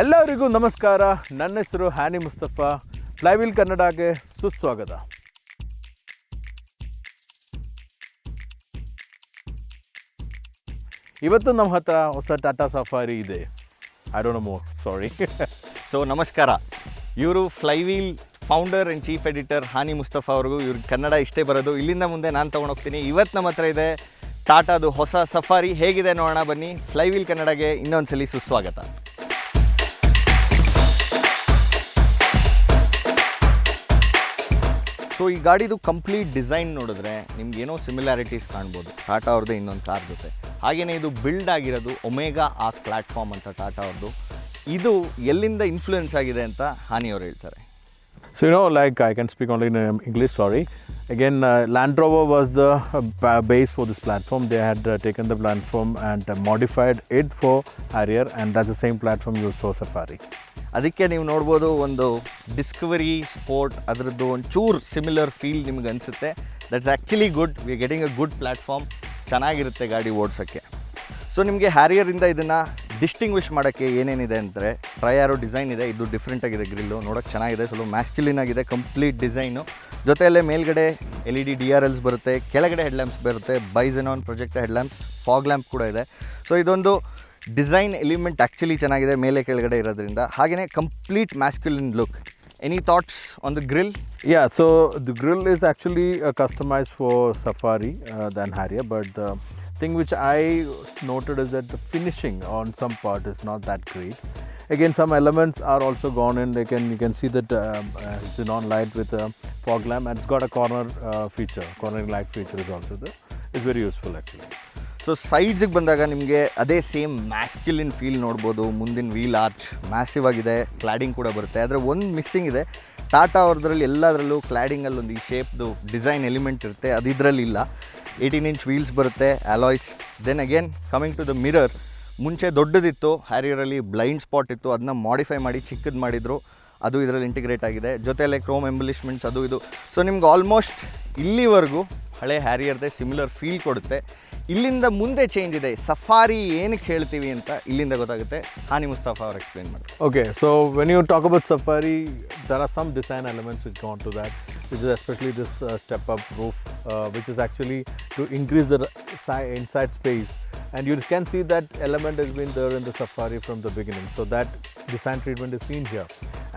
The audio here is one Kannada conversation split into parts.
ಎಲ್ಲರಿಗೂ ನಮಸ್ಕಾರ. ನನ್ನ ಹೆಸರು ಹ್ಯಾನಿ ಮುಸ್ತಫಾ. ಫ್ಲೈವೀಲ್ ಕನ್ನಡಕ್ಕೆ ಸುಸ್ವಾಗತ. ಇವತ್ತು ನಮ್ಮ ಹತ್ರ ಹೊಸ ಟಾಟಾ ಸಫಾರಿ ಇದೆ. I don't know more, sorry. So ನಮಸ್ಕಾರ. ಇವರು flywheel founder and chief editor ಹಾನಿ ಮುಸ್ತಫಾ ಅವ್ರಿಗೂ ಇವ್ರಿಗೆ ಕನ್ನಡ ಇಷ್ಟೇ ಬರೋದು. ಇಲ್ಲಿಂದ ಮುಂದೆ ನಾನು ತೊಗೊಂಡೋಗ್ತೀನಿ. ಇವತ್ತು ನಮ್ಮ ಹತ್ರ ಇದೆ ಟಾಟಾದು ಹೊಸ ಸಫಾರಿ. ಹೇಗಿದೆ ನೋಡೋಣ ಬನ್ನಿ. ಫ್ಲೈವೀಲ್ ಕನ್ನಡಗೆ ಇನ್ನೊಂದ್ಸಲಿ ಸುಸ್ವಾಗತ. ಸೊ ಈ ಗಾಡಿದು ಕಂಪ್ಲೀಟ್ ಡಿಸೈನ್ ನೋಡಿದ್ರೆ ನಿಮ್ಗೇನೋ ಸಿಮಿಲಾರಿಟೀಸ್ ಕಾಣ್ಬೋದು ಟಾಟಾ ಅವ್ರದ್ದೇ ಇನ್ನೊಂದು ಕಾರ್ ಜೊತೆ. ಹಾಗೆಯೇ ಇದು ಬಿಲ್ಡ್ ಆಗಿರೋದು ಒಮೇಗಾ ಆರ್ಕ್ ಪ್ಲ್ಯಾಟ್ಫಾರ್ಮ್ ಅಂತ ಟಾಟಾ ಅವ್ರದ್ದು. ಇದು ಎಲ್ಲಿಂದ ಇನ್ಫ್ಲೂಯೆನ್ಸ್ ಆಗಿದೆ ಅಂತ ಹಾನಿ ಅವರು ಹೇಳ್ತಾರೆ. So like I can speak only in English, sorry. Again, Land Rover was the base for this platform. They had taken the platform and modified it for Harrier, and that's the same platform used for Safari. ಅದಕ್ಕೆ ನೀವು ನೋಡ್ಬೋದು ಒಂದು ಡಿಸ್ಕವರಿ ಸ್ಪೋರ್ಟ್ ಅದರದ್ದು ಒಂಚೂರು ಸಿಮಿಲರ್ ಫೀಲ್ ನಿಮ್ಗೆ ಅನಿಸುತ್ತೆ. That's actually good. V are getting a good platform. ಚೆನ್ನಾಗಿರುತ್ತೆ ಗಾಡಿ ಓಡಿಸೋಕ್ಕೆ. ಸೊ ನಿಮಗೆ ಹ್ಯಾರಿಯರಿಂದ ಇದನ್ನು ಡಿಸ್ಟಿಂಗ್ವಿಷ್ ಮಾಡೋಕ್ಕೆ ಏನೇನಿದೆ ಅಂದರೆ ಟ್ರಯಾರೋ ಡಿಸೈನ್ ಇದೆ. ಇದು ಡಿಫ್ರೆಂಟಾಗಿದೆ. ಗ್ರಿಲ್ಲು ನೋಡೋಕ್ಕೆ ಚೆನ್ನಾಗಿದೆ. ಸ್ವಲ್ಪ ಮ್ಯಾಸ್ಕ್ಯುಲಿನ್ ಆಗಿದೆ ಕಂಪ್ಲೀಟ್ ಡಿಸೈನು. ಜೊತೆಯಲ್ಲೇ ಮೇಲ್ಗಡೆ LED DRLs ಬರುತ್ತೆ, ಕೆಳಗಡೆ ಹೆಡ್ಲ್ಯಾಂಪ್ಸ್ ಬರುತ್ತೆ, ಬೈಝೆನಾನ್ ಪ್ರೊಜೆಕ್ಟ್ ಹೆಡ್ಲ್ಯಾಂಪ್ಸ್, ಫಾಗ್ ಲ್ಯಾಂಪ್ ಕೂಡ ಇದೆ. ಸೊ ಇದೊಂದು ಡಿಸೈನ್ ಎಲಿಮೆಂಟ್ ಆ್ಯಕ್ಚುಲಿ ಚೆನ್ನಾಗಿದೆ ಮೇಲೆ ಕೆಳಗಡೆ ಇರೋದ್ರಿಂದ. ಹಾಗೆಯೇ complete masculine look. Any thoughts on the grill? Yeah, so the grill is actually customized for Safari than Harrier, but the thing which I noted is that the finishing on some part is not that great. Again, some elements are also gone in. You can see that xenon light with a fog lamp, and it's got a cornering light feature is also there. It's very useful actually. So ಸೈಡ್ಸಿಗೆ ಬಂದಾಗ ನಿಮಗೆ ಅದೇ ಸೇಮ್ ಮ್ಯಾಸ್ಕ್ಯುಲಿನ್ ಫೀಲ್ ನೋಡ್ಬೋದು. ಮುಂದಿನ ವೀಲ್ ಆರ್ಚ್ ಮ್ಯಾಸಿವ್ ಆಗಿದೆ, ಕ್ಲಾಡಿಂಗ್ ಕೂಡ ಬರುತ್ತೆ. ಆದರೆ ಒಂದು ಮಿಸ್ಸಿಂಗ್ ಇದೆ ಟಾಟಾ ಅವ್ರದ್ರಲ್ಲಿ. ಎಲ್ಲದರಲ್ಲೂ ಕ್ಲಾಡಿಂಗಲ್ಲಿ ಒಂದು ಈ ಶೇಪ್ದು ಡಿಸೈನ್ ಎಲಿಮೆಂಟ್ ಇರುತ್ತೆ, ಅದು ಇದರಲ್ಲಿ ಇಲ್ಲ. 18 ಇಂಚ್ ವೀಲ್ಸ್ ಬರುತ್ತೆ, alloys. Then again coming to the mirror, ಮುಂಚೆ ದೊಡ್ಡದಿತ್ತು ಹ್ಯಾರಿಯರಲ್ಲಿ, ಬ್ಲೈಂಡ್ ಸ್ಪಾಟ್ ಇತ್ತು, ಅದನ್ನ ಮಾಡಿಫೈ ಮಾಡಿ ಚಿಕ್ಕದು ಮಾಡಿದರು. ಅದು ಇದರಲ್ಲಿ ಇಂಟಿಗ್ರೇಟ್ ಆಗಿದೆ. ಜೊತೆಯಲ್ಲೇ ಕ್ರೋಮ್ ಎಂಬಲಿಷ್ಮೆಂಟ್ಸ್ ಅದು ಇದು. ಸೊ ನಿಮ್ಗೆ ಆಲ್ಮೋಸ್ಟ್ ಇಲ್ಲಿವರೆಗೂ ಹಳೆ ಹ್ಯಾರಿಯರ್ದೇ ಸಿಮಿಲರ್ ಫೀಲ್ ಕೊಡುತ್ತೆ. ಇಲ್ಲಿಂದ ಮುಂದೆ ಚೇಂಜ್ ಇದೆ. ಸಫಾರಿ ಏನಕ್ಕೆ ಹೇಳ್ತೀವಿ ಅಂತ ಇಲ್ಲಿಂದ ಗೊತ್ತಾಗುತ್ತೆ. ಹಾನಿ ಮುಸ್ತಫಾ ಅವರು ಎಕ್ಸ್ಪ್ಲೇನ್ ಮಾಡ್ತಾರೆ. Okay, so when you talk about Safari, there are some design elements which go on to that, which is especially this step-up roof, which is actually to increase the inside space. And you can see that element has been there in the Safari from the beginning. So that design treatment is seen here.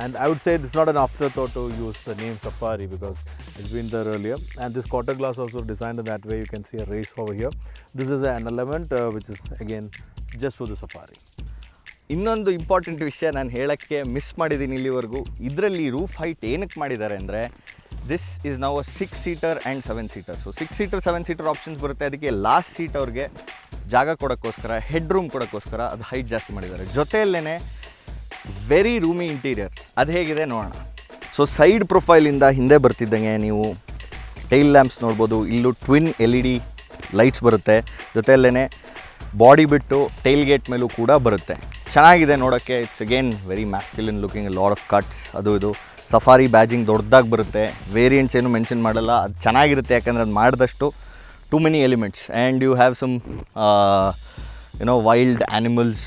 And I would say it's not an afterthought to use the name Safari because it's been there earlier. And this quarter glass also designed in that way. You can see a race over here. This is an element which is again just for the Safari. ಇನ್ನೊಂದು ಇಂಪಾರ್ಟೆಂಟ್ ವಿಷಯ ನಾನು ಹೇಳೋಕ್ಕೆ ಮಿಸ್ ಮಾಡಿದ್ದೀನಿ ಇಲ್ಲಿವರೆಗೂ. ಇದರಲ್ಲಿ ರೂಫ್ ಹೈಟ್ ಏನಕ್ಕೆ ಮಾಡಿದ್ದಾರೆ ಅಂದರೆ this is now a 6 seater and 7 seater. So 6 seater 7 seater options ಬರುತ್ತೆ. ಅದಕ್ಕೆ ಲಾಸ್ಟ್ ಸೀಟ್ ಅವ್ರಿಗೆ ಜಾಗ ಕೊಡೋಕ್ಕೋಸ್ಕರ, ಹೆಡ್ ರೂಮ್ ಕೊಡೋಕ್ಕೋಸ್ಕರ ಅದು ಹೈಟ್ ಜಾಸ್ತಿ ಮಾಡಿದ್ದಾರೆ. ಜೊತೆಯಲ್ಲೇ ವೆರಿ ರೂಮಿ ಇಂಟೀರಿಯರ್. ಅದು ಹೇಗಿದೆ ನೋಡೋಣ. ಸೊ ಸೈಡ್ ಪ್ರೊಫೈಲಿಂದ ಹಿಂದೆ ಬರ್ತಿದ್ದಂಗೆ ನೀವು ಟೈಲ್ ಲ್ಯಾಂಪ್ಸ್ ನೋಡ್ಬೋದು. ಇಲ್ಲೂ ಟ್ವಿನ್ LED ಲೈಟ್ಸ್ ಬರುತ್ತೆ. ಜೊತೆಯಲ್ಲೇ ಬಾಡಿ ಬಿಟ್ಟು ಟೈಲ್ ಗೇಟ್ ಮೇಲೂ ಕೂಡ ಬರುತ್ತೆ. ಚೆನ್ನಾಗಿದೆ ನೋಡೋಕ್ಕೆ. It's again very masculine looking, lot of cuts ಅದು ಇದು. ಸಫಾರಿ ಬ್ಯಾಜಿಂಗ್ ದೊಡ್ಡದಾಗಿ ಬರುತ್ತೆ. ವೇರಿಯಂಟ್ಸ್ ಏನು ಮೆನ್ಷನ್ ಮಾಡಲ್ಲ. ಅದು ಚೆನ್ನಾಗಿರುತ್ತೆ ಯಾಕಂದರೆ ಅದು ಮಾಡಿದಷ್ಟು too many elements. And you have some wild animals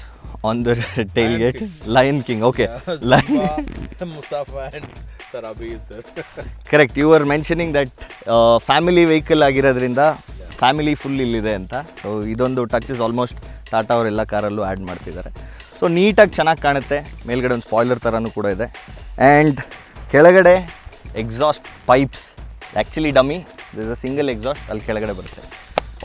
on the tailgate. Lion king. Okay, Mustafa and Sarabi is there. Correct. You are mentioning that family vehicle ಆಗಿರೋದ್ರಿಂದ ಫ್ಯಾಮಿಲಿ ಫುಲ್ ಇಲ್ಲಿದೆ ಅಂತ. ಸೊ ಇದೊಂದು ಟಚಸ್ ಆಲ್ಮೋಸ್ಟ್ ಟಾಟಾ ಅವರೆಲ್ಲ ಕಾರಲ್ಲೂ ಆ್ಯಡ್ ಮಾಡ್ತಿದ್ದಾರೆ. ಸೊ ನೀಟಾಗಿ ಚೆನ್ನಾಗಿ ಕಾಣುತ್ತೆ. ಮೇಲ್ಗಡೆ ಒಂದು ಸ್ಪಾಯ್ಲರ್ ಥರನೂ ಕೂಡ ಇದೆ. ಆ್ಯಂಡ್ ಕೆಳಗಡೆ exhaust pipes actually dummy. This is a single exhaust. ಅಲ್ಲಿ ಕೆಳಗಡೆ ಬರುತ್ತೆ.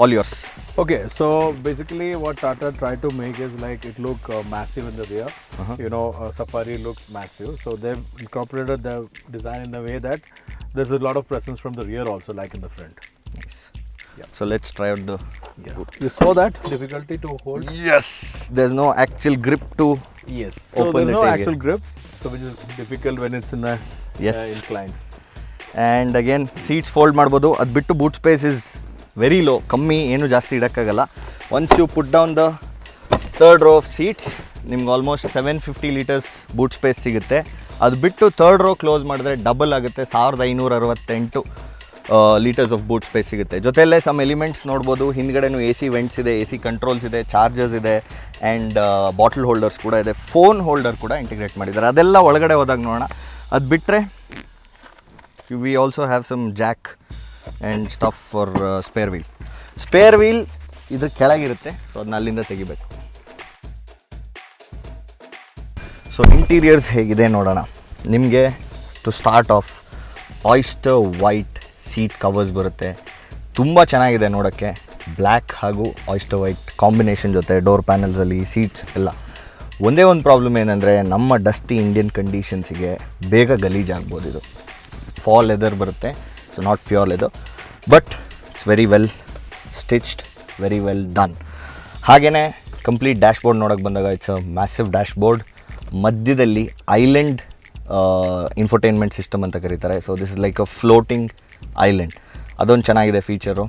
All yours. Okay, so basically what Tata tried to make is like it look massive in the rear. Safari looks massive. So they've incorporated the design in a way that there's a lot of presence from the rear also, like in the front. Nice. Yeah. So let's try out the boot. You saw that difficulty to hold? Yes. There's no actual grip to Yes. So there's no actual grip, so which is difficult when it's in a incline. And again seats fold ಮಾಡ್ಬೋದು. ಅದು ಬಿಟ್ಟು boot space is very low. ಕಮ್ಮಿ, ಏನು ಜಾಸ್ತಿ ಇಡೋಕ್ಕಾಗಲ್ಲ. Once you put down the third row of seats ನಿಮ್ಗೆ ಆಲ್ಮೋಸ್ಟ್ 750 ಲೀಟರ್ಸ್ ಬೂಟ್ ಸ್ಪೇಸ್ ಸಿಗುತ್ತೆ. ಅದು ಬಿಟ್ಟು ಥರ್ಡ್ ರೋ ಕ್ಲೋಸ್ ಮಾಡಿದ್ರೆ ಡಬಲ್ ಆಗುತ್ತೆ. 1568 ಲೀಟರ್ಸ್ ಆಫ್ ಬೂಟ್ ಸ್ಪೇಸ್ ಸಿಗುತ್ತೆ. ಜೊತೆಯಲ್ಲೇ ಸಮ್ ಎಲಿಮೆಂಟ್ಸ್ ನೋಡ್ಬೋದು. ಹಿಂದ್ಗಡೆನೂ AC ವೆಂಟ್ಸ್ ಇದೆ, AC ಕಂಟ್ರೋಲ್ಸ್ ಇದೆ, ಚಾರ್ಜರ್ಸ್ ಇದೆ ಆ್ಯಂಡ್ ಬಾಟಲ್ ಹೋಲ್ಡರ್ಸ್ ಕೂಡ ಇದೆ. ಫೋನ್ ಹೋಲ್ಡರ್ ಕೂಡ ಇಂಟಿಗ್ರೇಟ್ ಮಾಡಿದ್ದಾರೆ. ಅದೆಲ್ಲ ಒಳಗಡೆ ಹೋದಾಗ ನೋಡೋಣ. ಅದು ಬಿಟ್ಟರೆ we also have some jack and stuff for spare wheel ಇದ್ರ ಕೆಳಗಿರುತ್ತೆ. ಸೊ ಅದನ್ನ ಅಲ್ಲಿಂದ ತೆಗಿಬೇಕು. ಸೊ ಇಂಟೀರಿಯರ್ಸ್ ಹೇಗಿದೆ ನೋಡೋಣ. ನಿಮಗೆ to start off oyster white seat covers ಬರುತ್ತೆ. ತುಂಬ ಚೆನ್ನಾಗಿದೆ ನೋಡೋಕ್ಕೆ. ಬ್ಲ್ಯಾಕ್ ಹಾಗೂ ಆಯಿಸ್ಟರ್ ವೈಟ್ ಕಾಂಬಿನೇಷನ್ ಜೊತೆ ಡೋರ್ ಪ್ಯಾನಲ್ಸಲ್ಲಿ ಸೀಟ್ಸ್ ಎಲ್ಲ. ಒಂದೇ ಒಂದು ಪ್ರಾಬ್ಲಮ್ ಏನಂದರೆ ನಮ್ಮ ಡಸ್ಟಿ ಇಂಡಿಯನ್ ಕಂಡೀಷನ್ಸಿಗೆ ಬೇಗ ಗಲೀಜಾಗ್ಬೋದು. ಇದು ಫಾಲ್ ಲೆದರ್ ಬರುತ್ತೆ, so not pure leather, but it's very well stitched, very well done. ಹಾಗೆಯೇ ಕಂಪ್ಲೀಟ್ ಡ್ಯಾಶ್ಬೋರ್ಡ್ ನೋಡೋಕ್ಕೆ ಬಂದಾಗ ಇಟ್ಸ್ ಅ ಮ್ಯಾಸಿವ್ ಡ್ಯಾಶ್ಬೋರ್ಡ್. ಮಧ್ಯದಲ್ಲಿ ಐಲ್ಯಾಂಡ್ ಇನ್ಫೋಟೈನ್ಮೆಂಟ್ ಸಿಸ್ಟಮ್ ಅಂತ ಕರೀತಾರೆ. So this is like a floating island. ಅದೊಂದು ಚೆನ್ನಾಗಿದೆ feature.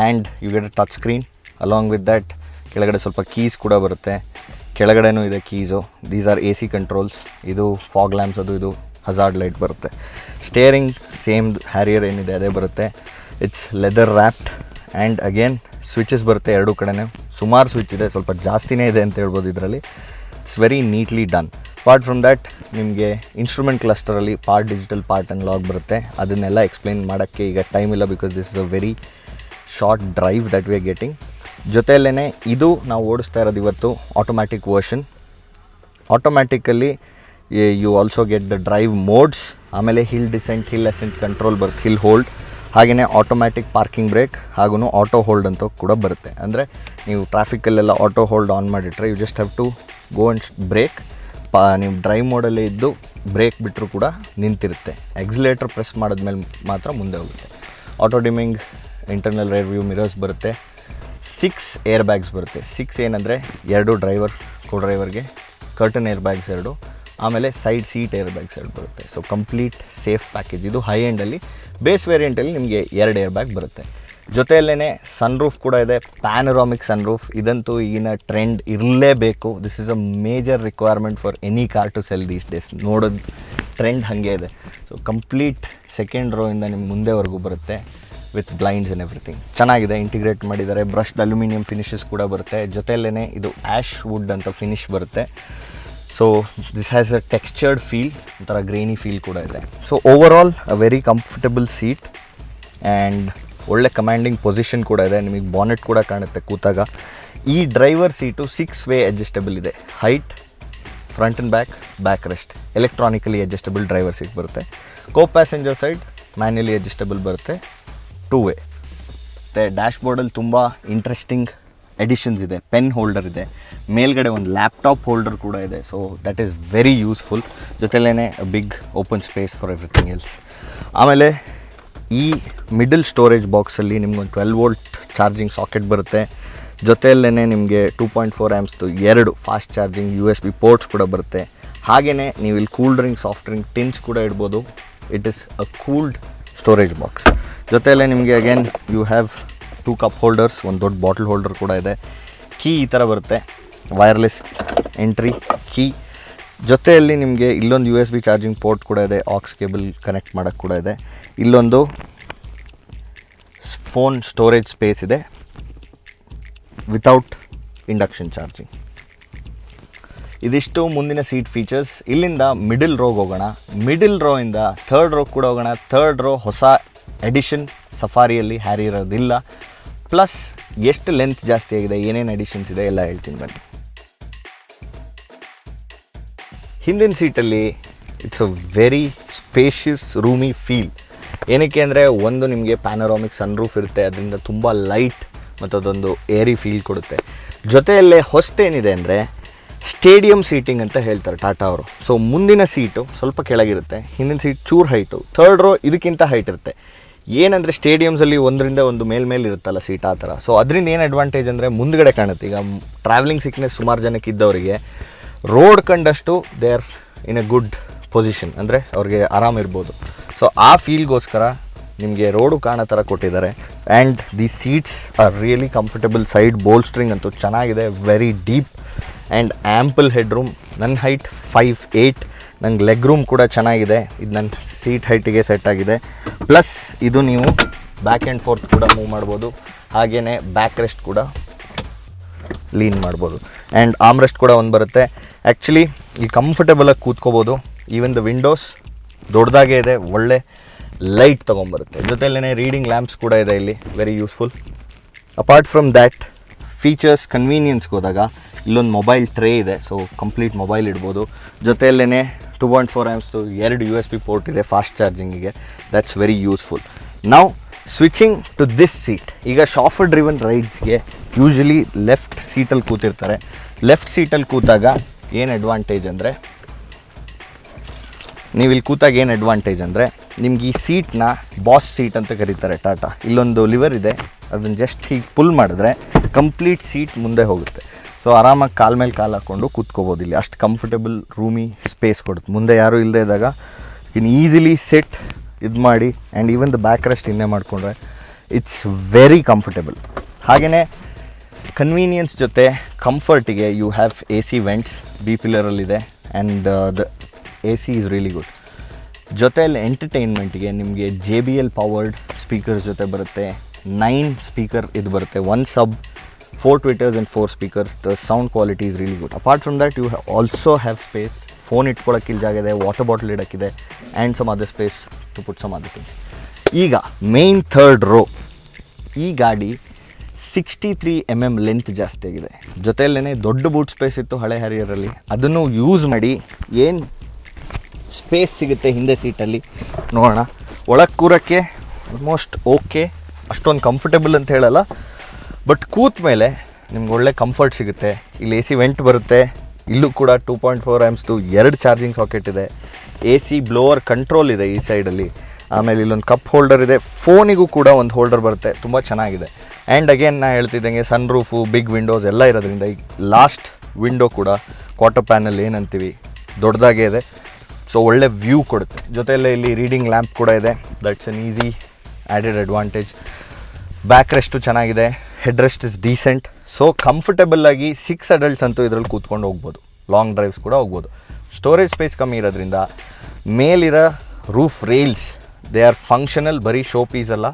And you get a touch screen along with that. ಕೆಳಗಡೆ ಸ್ವಲ್ಪ ಕೀಸ್ ಕೂಡ ಬರುತ್ತೆ. ಕೆಳಗಡೆನೂ ಇದೆ keys. These are AC controls. ಇದು ಫಾಗ್ ಲ್ಯಾಂಪ್ಸ್, ಅದು ಇದು ಹಜಾರ್ಡ್ ಲೈಟ್ ಬರುತ್ತೆ. ಸ್ಟೇರಿಂಗ್ ಸೇಮ್ ಹ್ಯಾರಿಯರ್ ಏನಿದೆ ಅದೇ ಬರುತ್ತೆ. It's leather wrapped. And again switches ಬರುತ್ತೆ ಎರಡೂ ಕಡೆನೇ. ಸುಮಾರು ಸ್ವಿಚ್ ಇದೆ, ಸ್ವಲ್ಪ ಜಾಸ್ತಿನೇ ಇದೆ ಅಂತ ಹೇಳ್ಬೋದು ಇದರಲ್ಲಿ. It's very neatly done. Apart from that ನಿಮಗೆ ಇನ್ಸ್ಟ್ರೂಮೆಂಟ್ ಕ್ಲಸ್ಟರಲ್ಲಿ ಪಾರ್ಟ್ ಡಿಜಿಟಲ್, ಪಾರ್ಟ್ ಅನಲಾಗ್ ಬರುತ್ತೆ. ಅದನ್ನೆಲ್ಲ ಎಕ್ಸ್ಪ್ಲೈನ್ ಮಾಡೋಕ್ಕೆ ಈಗ ಟೈಮ್ ಇಲ್ಲ, because this is a very short drive that we are getting. ಜೊತೆಯಲ್ಲೇ ಇದು ನಾವು ಓಡಿಸ್ತಾ ಇರೋದು ಇವತ್ತು automatic version. Automatically you also get the drive modes. ಆಮೇಲೆ hill descent, hill ascent control ಬರುತ್ತೆ, ಹಿಲ್ ಹೋಲ್ಡ್. ಹಾಗೆಯೇ ಆಟೋಮ್ಯಾಟಿಕ್ ಪಾರ್ಕಿಂಗ್ ಬ್ರೇಕ್ ಹಾಗೂ ಆಟೋ ಹೋಲ್ಡ್ ಅಂತ ಕೂಡ ಬರುತ್ತೆ. ಅಂದರೆ ನೀವು ಟ್ರಾಫಿಕಲ್ಲೆಲ್ಲ ಆಟೋ ಹೋಲ್ಡ್ ಆನ್ ಮಾಡಿಟ್ರೆ you just have to go and brake. ನೀವು ಡ್ರೈವ್ ಮೋಡಲ್ಲೇ ಇದ್ದು ಬ್ರೇಕ್ ಬಿಟ್ಟರು ಕೂಡ ನಿಂತಿರುತ್ತೆ. ಎಕ್ಸಿಲೇಟರ್ ಪ್ರೆಸ್ ಮಾಡಿದ್ಮೇಲೆ ಮಾತ್ರ ಮುಂದೆ ಹೋಗುತ್ತೆ. Auto dimming, internal rare view mirrors ಬರುತ್ತೆ. 6 ಏರ್ ಬ್ಯಾಗ್ಸ್ ಬರುತ್ತೆ. 6 ಏನಂದರೆ 2 ಡ್ರೈವರ್, ಕೋ-ಡ್ರೈವರ್ಗೆ, ಕರ್ಟನ್ ಏರ್ ಬ್ಯಾಗ್ಸ್ 2, ಆಮೇಲೆ ಸೈಡ್ ಸೀಟ್ ಏರ್ ಬ್ಯಾಗ್ಸ್ 2 ಬರುತ್ತೆ. So complete safe package. ಇದು ಹೈ ಎಂಡಲ್ಲಿ. ಬೇಸ್ ವೇರಿಯಂಟಲ್ಲಿ ನಿಮಗೆ 2 ಏರ್ ಬ್ಯಾಗ್ ಬರುತ್ತೆ. ಜೊತೆಯಲ್ಲೇ ಸನ್ರೂಫ್ ಕೂಡ ಇದೆ, ಪ್ಯಾನರಾಮಿಕ್ ಸನ್ರೂಫ್. ಇದಂತೂ ಈಗಿನ ಟ್ರೆಂಡ್ ಇರಲೇಬೇಕು. This is a major requirement for any car to sell these days. ನೋಡೋದು ಟ್ರೆಂಡ್ ಹಾಗೆ ಇದೆ. ಸೊ ಕಂಪ್ಲೀಟ್ ಸೆಕೆಂಡ್ ರೋಯಿಂದ ನಿಮ್ಮ ಮುಂದೆವರೆಗೂ ಬರುತ್ತೆ ವಿತ್ ಬ್ಲೈಂಡ್ಸ್ ಆ್ಯಂಡ್ ಎವ್ರಿಥಿಂಗ್. ಚೆನ್ನಾಗಿದೆ, ಇಂಟಿಗ್ರೇಟ್ ಮಾಡಿದ್ದಾರೆ. ಬ್ರಷ್ಡ್ ಅಲ್ಯೂಮಿನಿಯಂ ಫಿನಿಷಸ್ ಕೂಡ ಬರುತ್ತೆ. ಜೊತೆಯಲ್ಲೇ ಇದು ಆ್ಯಶ್ ವುಡ್ ಅಂತ ಫಿನಿಶ್ ಬರುತ್ತೆ. So this has a textured feel, ಒಂಥರ ಗ್ರೇನಿ ಫೀಲ್ ಕೂಡ ಇದೆ. So overall a very comfortable seat and ಒಳ್ಳೆ ಕಮ್ಯಾಂಡಿಂಗ್ ಪೊಸಿಷನ್ ಕೂಡ ಇದೆ. ನಿಮಗೆ ಬಾನೆಟ್ ಕೂಡ ಕಾಣುತ್ತೆ ಕೂತಾಗ. ಈ ಡ್ರೈವರ್ ಸೀಟು 6 ವೇ ಅಡ್ಜಸ್ಟಬಲ್ ಇದೆ. Height, front and back rest, electronically adjustable driver seat ಬರುತ್ತೆ. Co passenger side manually adjustable ಬರುತ್ತೆ, 2 ವೇ. ಮತ್ತು ಡ್ಯಾಶ್ಬೋರ್ಡಲ್ಲಿ ತುಂಬ ಇಂಟ್ರೆಸ್ಟಿಂಗ್ ಎಡಿಷನ್ಸ್ ಇದೆ. ಪೆನ್ ಹೋಲ್ಡರ್ ಇದೆ, ಮೇಲ್ಗಡೆ ಒಂದು ಲ್ಯಾಪ್ಟಾಪ್ ಹೋಲ್ಡರ್ ಕೂಡ ಇದೆ. So that is very useful. ಜೊತೆಲೇ big open space for everything else. ಆಮೇಲೆ ಈ ಮಿಡಲ್ ಸ್ಟೋರೇಜ್ ಬಾಕ್ಸಲ್ಲಿ ನಿಮ್ಗೊಂದು 12 ವೋಲ್ಟ್ ಚಾರ್ಜಿಂಗ್ ಸಾಕೆಟ್ ಬರುತ್ತೆ. ಜೊತೆಯಲ್ಲೇ ನಿಮಗೆ 2.4 ಆ್ಯಂಪ್ಸ್ದು 2 ಫಾಸ್ಟ್ ಚಾರ್ಜಿಂಗ್ USB ಪೋರ್ಟ್ಸ್ ಕೂಡ ಬರುತ್ತೆ. ಹಾಗೆಯೇ ನೀವು ಇಲ್ಲಿ cool drink, soft drink tins ಕೂಡ ಇಡ್ಬೋದು. It is a cooled storage box. ಜೊತೆಯಲ್ಲೇ ನಿಮಗೆ again you have 2 cup holders, ಒಂದು ದೊಡ್ಡ ಬಾಟಲ್ ಹೋಲ್ಡರ್ ಕೂಡ ಇದೆ. ಕೀ ಈ ಥರ ಬರುತ್ತೆ, ವೈರ್ಲೆಸ್ ಎಂಟ್ರಿ ಕೀ. ಜೊತೆಯಲ್ಲಿ ನಿಮಗೆ ಇಲ್ಲೊಂದು USB ಚಾರ್ಜಿಂಗ್ ಪೋರ್ಟ್ ಕೂಡ ಇದೆ, ಆಕ್ಸ್ ಕೇಬಲ್ ಕನೆಕ್ಟ್ ಮಾಡೋಕ್ಕೆ ಕೂಡ ಇದೆ. ಇಲ್ಲೊಂದು ಫೋನ್ ಸ್ಟೋರೇಜ್ ಸ್ಪೇಸ್ ಇದೆ ವಿತೌಟ್ ಇಂಡಕ್ಷನ್ ಚಾರ್ಜಿಂಗ್. ಇದಿಷ್ಟು ಮುಂದಿನ ಸೀಟ್ ಫೀಚರ್ಸ್. ಇಲ್ಲಿಂದ ಮಿಡಲ್ ರೋಗೆ ಹೋಗೋಣ. ಮಿಡಲ್ ರೋಯಿಂದ ಥರ್ಡ್ ರೋ ಕೂಡ ಹೋಗೋಣ. ಥರ್ಡ್ ರೋ ಹೊಸ ಎಡಿಷನ್, ಸಫಾರಿಯಲ್ಲಿ ಹ್ಯಾರಿ ಇರೋದಿಲ್ಲ. ಪ್ಲಸ್ ಎಷ್ಟು ಲೆಂತ್ ಜಾಸ್ತಿ ಆಗಿದೆ, ಏನೇನು ಎಡಿಷನ್ಸ್ ಇದೆ ಎಲ್ಲ ಹೇಳ್ತೀನಿ ಬನ್ನಿ. ಹಿಂದಿನ ಸೀಟಲ್ಲಿ it's a very spacious roomy feel. ಏನಕ್ಕೆ ಅಂದರೆ ಒಂದು ನಿಮಗೆ ಪ್ಯಾನರಾಮಿಕ್ ಸನ್ರೂಫ್ ಇರುತ್ತೆ, ಅದರಿಂದ ತುಂಬ ಲೈಟ್ ಮತ್ತು ಅದೊಂದು ಏರಿ ಫೀಲ್ ಕೊಡುತ್ತೆ. ಜೊತೆಯಲ್ಲೇ ಹೊಸ್ತೇನಿದೆ ಅಂದರೆ ಸ್ಟೇಡಿಯಂ ಸೀಟಿಂಗ್ ಅಂತ ಹೇಳ್ತಾರೆ ಟಾಟಾ ಅವರು. ಸೊ ಮುಂದಿನ ಸೀಟು ಸ್ವಲ್ಪ ಕೆಳಗಿರುತ್ತೆ, ಹಿಂದಿನ ಸೀಟ್ ಚೂರು ಹೈಟು, ಥರ್ಡ್ ರೋ ಇದಕ್ಕಿಂತ ಹೈಟ್ ಇರುತ್ತೆ. ಏನಂದರೆ ಸ್ಟೇಡಿಯಮ್ಸಲ್ಲಿ ಒಂದರಿಂದ ಒಂದು ಮೇಲ್ಮೇಲೆ ಇರುತ್ತಲ್ಲ ಸೀಟ್, ಆ ಥರ. ಸೊ ಅದರಿಂದ ಏನು ಅಡ್ವಾಂಟೇಜ್ ಅಂದರೆ ಮುಂದ್ಗಡೆ ಕಾಣುತ್ತೆ. ಈಗ ಟ್ರಾವೆಲಿಂಗ್ ಸಿಕ್ನೆಸ್ ಸುಮಾರು ಜನಕ್ಕೆ ಇದ್ದವರಿಗೆ ರೋಡ್ ಕಂಡಷ್ಟು they are in a good position, ಅಂದರೆ ಅವ್ರಿಗೆ ಆರಾಮಿರ್ಬೋದು. ಸೊ ಆ ಫೀಲ್ಗೋಸ್ಕರ ನಿಮಗೆ ರೋಡು ಕಾಣೋ ಥರ ಕೊಟ್ಟಿದ್ದಾರೆ. And the seats are really comfortable. Side bolstering ಅಂತೂ ಚೆನ್ನಾಗಿದೆ, very deep and ample headroom. ನನ್ನ ಹೈಟ್ 5'8", ನಂಗೆ ಲೆಗ್ ರೂಮ್ ಕೂಡ ಚೆನ್ನಾಗಿದೆ. ಇದು ನನ್ನ ಸೀಟ್ ಹೈಟಿಗೆ ಸೆಟ್ ಆಗಿದೆ. ಪ್ಲಸ್ ಇದು ನೀವು ಬ್ಯಾಕ್ ಆ್ಯಂಡ್ ಫೋರ್ತ್ ಕೂಡ ಮೂವ್ ಮಾಡ್ಬೋದು. ಹಾಗೆಯೇ ಬ್ಯಾಕ್ ರೆಸ್ಟ್ ಕೂಡ ಲೀನ್ ಮಾಡ್ಬೋದು. ಆ್ಯಂಡ್ ಆರ್ಮ್ ರೆಸ್ಟ್ ಕೂಡ ಒಂದು ಬರುತ್ತೆ. ಆ್ಯಕ್ಚುಲಿ ಇಲ್ಲಿ ಕಂಫರ್ಟೇಬಲಾಗಿ ಕೂತ್ಕೋಬೋದು. ಈವನ್ ದ ವಿಂಡೋಸ್ ದೊಡ್ಡದಾಗೇ ಇದೆ, ಒಳ್ಳೆ ಲೈಟ್ ತೊಗೊಂಬರುತ್ತೆ. ಜೊತೆಯಲ್ಲೇ ರೀಡಿಂಗ್ ಲ್ಯಾಂಪ್ಸ್ ಕೂಡ ಇದೆ ಇಲ್ಲಿ, very useful. Apart from that features ಕನ್ವೀನಿಯನ್ಸ್ಗೆ ಹೋದಾಗ ಇಲ್ಲೊಂದು ಮೊಬೈಲ್ ಟ್ರೇ ಇದೆ, ಸೊ ಕಂಪ್ಲೀಟ್ ಮೊಬೈಲ್ ಇಡ್ಬೋದು. ಜೊತೆಯಲ್ಲೇ 2.4 amps ಎರಡು USB ಪೋರ್ಟ್ ಇದೆ ಫಾಸ್ಟ್ ಚಾರ್ಜಿಂಗಿಗೆ. That's very useful. ನಾವು ಸ್ವಿಚಿಂಗ್ ಟು ದಿಸ್ ಸೀಟ್. ಈಗ ಶಾಫರ್ ಡ್ರಿವನ್ ರೈಡ್ಸ್ಗೆ ಯೂಶ್ವಲಿ ಲೆಫ್ಟ್ ಸೀಟಲ್ಲಿ ಕೂತಿರ್ತಾರೆ. ಲೆಫ್ಟ್ ಸೀಟಲ್ಲಿ ಕೂತಾಗ ಏನು ಅಡ್ವಾಂಟೇಜ್ ಅಂದರೆ, ನೀವು ಇಲ್ಲಿ ಕೂತಾಗ ಏನು ಅಡ್ವಾಂಟೇಜ್ ಅಂದರೆ, ನಿಮ್ಗೆ ಈ ಸೀಟ್ನ ಬಾಸ್ ಸೀಟ್ ಅಂತ ಕರೀತಾರೆ ಟಾಟಾ. ಇಲ್ಲೊಂದು ಲಿವರ್ ಇದೆ, ಅದನ್ನು ಜಸ್ಟ್ ಹೀಗೆ ಪುಲ್ ಮಾಡಿದ್ರೆ ಕಂಪ್ಲೀಟ್ ಸೀಟ್ ಮುಂದೆ ಹೋಗುತ್ತೆ. ಸೊ ಆರಾಮಾಗಿ ಕಾಲ ಮೇಲೆ ಕಾಲು ಹಾಕ್ಕೊಂಡು ಕೂತ್ಕೋಬೋದು ಇಲ್ಲಿ. ಅಷ್ಟು ಕಂಫರ್ಟೇಬಲ್ ರೂಮಿ ಸ್ಪೇಸ್ ಕೊಡುತ್ತೆ. ಮುಂದೆ ಯಾರೂ ಇಲ್ಲದೆ ಇದ್ದಾಗ ಇನ್ ಈಸಿಲಿ ಸೆಟ್ ಇದು ಮಾಡಿ and even the backrest ಹಿಂದೆ ಮಾಡಿಕೊಂಡ್ರೆ ಇಟ್ಸ್ ವೆರಿ ಕಂಫರ್ಟೇಬಲ್. ಹಾಗೆಯೇ ಕನ್ವೀನಿಯನ್ಸ್ ಜೊತೆ ಕಂಫರ್ಟಿಗೆ you have AC vents B ಪಿಲ್ಲರಲ್ಲಿದೆ and the AC is really good. ಜೊತೆಯಲ್ಲಿ ಎಂಟರ್ಟೈನ್ಮೆಂಟಿಗೆ ನಿಮಗೆ JBL ಪವರ್ಡ್ ಸ್ಪೀಕರ್ಸ್ ಜೊತೆ ಬರುತ್ತೆ. 9 ಸ್ಪೀಕರ್ ಇದು ಬರುತ್ತೆ. 1 sub, 4 tweeters and 4 speakers. The sound quality is really good. Apart from that, you also have space. Phone ಇಟ್ಕೊಳ್ಳೋಕ್ಕೆ ಇಲ್ಲಿ ಜಾಗ ಇದೆ, ವಾಟರ್ ಬಾಟಲ್ ಇಡೋಕ್ಕಿದೆ and some other space to put some other things. ಈಗ ಮೇನ್ ಥರ್ಡ್ ರೋ, ಈ ಗಾಡಿ 63 mm ಲೆಂತ್ ಜಾಸ್ತಿ ಆಗಿದೆ. ಜೊತೆಯಲ್ಲೇ ದೊಡ್ಡ ಬೂಟ್ ಸ್ಪೇಸ್ ಇತ್ತು ಹಳೆ ಹ್ಯಾರಿಯರಲ್ಲಿ, ಅದನ್ನು ಯೂಸ್ ಮಾಡಿ ಏನು ಸ್ಪೇಸ್ ಸಿಗುತ್ತೆ ಹಿಂದೆ ಸೀಟಲ್ಲಿ ನೋಡೋಣ. ಒಳಗೆ ಕೂರೋಕ್ಕೆ ಆಲ್ಮೋಸ್ಟ್ ಓಕೆ, ಅಷ್ಟೊಂದು ಕಂಫರ್ಟೇಬಲ್ ಅಂತ ಹೇಳಲ್ಲ, ಬಟ್ ಕೂತ ಮೇಲೆ ನಿಮ್ಗೆ ಒಳ್ಳೆ ಕಂಫರ್ಟ್ ಸಿಗುತ್ತೆ. ಇಲ್ಲಿ AC ವೆಂಟ್ ಬರುತ್ತೆ. ಇಲ್ಲೂ ಕೂಡ 2.4 amps ಎರಡು ಚಾರ್ಜಿಂಗ್ ಸಾಕೆಟ್ ಇದೆ. AC ಬ್ಲೋವರ್ ಕಂಟ್ರೋಲ್ ಇದೆ ಈ ಸೈಡಲ್ಲಿ. ಆಮೇಲೆ ಇಲ್ಲೊಂದು ಕಪ್ ಹೋಲ್ಡರ್ ಇದೆ. ಫೋನಿಗೂ ಕೂಡ ಒಂದು ಹೋಲ್ಡರ್ ಬರುತ್ತೆ, ತುಂಬ ಚೆನ್ನಾಗಿದೆ. ಆ್ಯಂಡ್ ಅಗೇನ್ ನಾ ಹೇಳ್ತಿದ್ದಂಗೆ ಸನ್ ರೂಫು, ಬಿಗ್ ವಿಂಡೋಸ್ ಎಲ್ಲ ಇರೋದ್ರಿಂದ ಈ ಲಾಸ್ಟ್ ವಿಂಡೋ ಕೂಡ ಕ್ವಾರ್ಟರ್ ಪ್ಯಾನಲ್ ಏನಂತೀವಿ ದೊಡ್ಡದಾಗೇ ಇದೆ. ಸೊ ಒಳ್ಳೆ ವ್ಯೂ ಕೊಡುತ್ತೆ. ಜೊತೆಯಲ್ಲೇ ಇಲ್ಲಿ ರೀಡಿಂಗ್ ಲ್ಯಾಂಪ್ ಕೂಡ ಇದೆ. That's an easy added advantage. Backrest ಚೆನ್ನಾಗಿದೆ, headrest is decent. So ಕಂಫರ್ಟೇಬಲ್ಲಾಗಿ 6 adults ಅಂತೂ ಇದರಲ್ಲಿ ಕೂತ್ಕೊಂಡು ಹೋಗ್ಬೋದು. ಲಾಂಗ್ ಡ್ರೈವ್ಸ್ ಕೂಡ ಹೋಗ್ಬೋದು. ಸ್ಟೋರೇಜ್ ಸ್ಪೇಸ್ ಕಮ್ಮಿ ಇರೋದ್ರಿಂದ ಮೇಲಿರೋ roof rails they are functional, ಬರೀ ಶೋ ಪೀಸ್ ಅಲ್ಲ.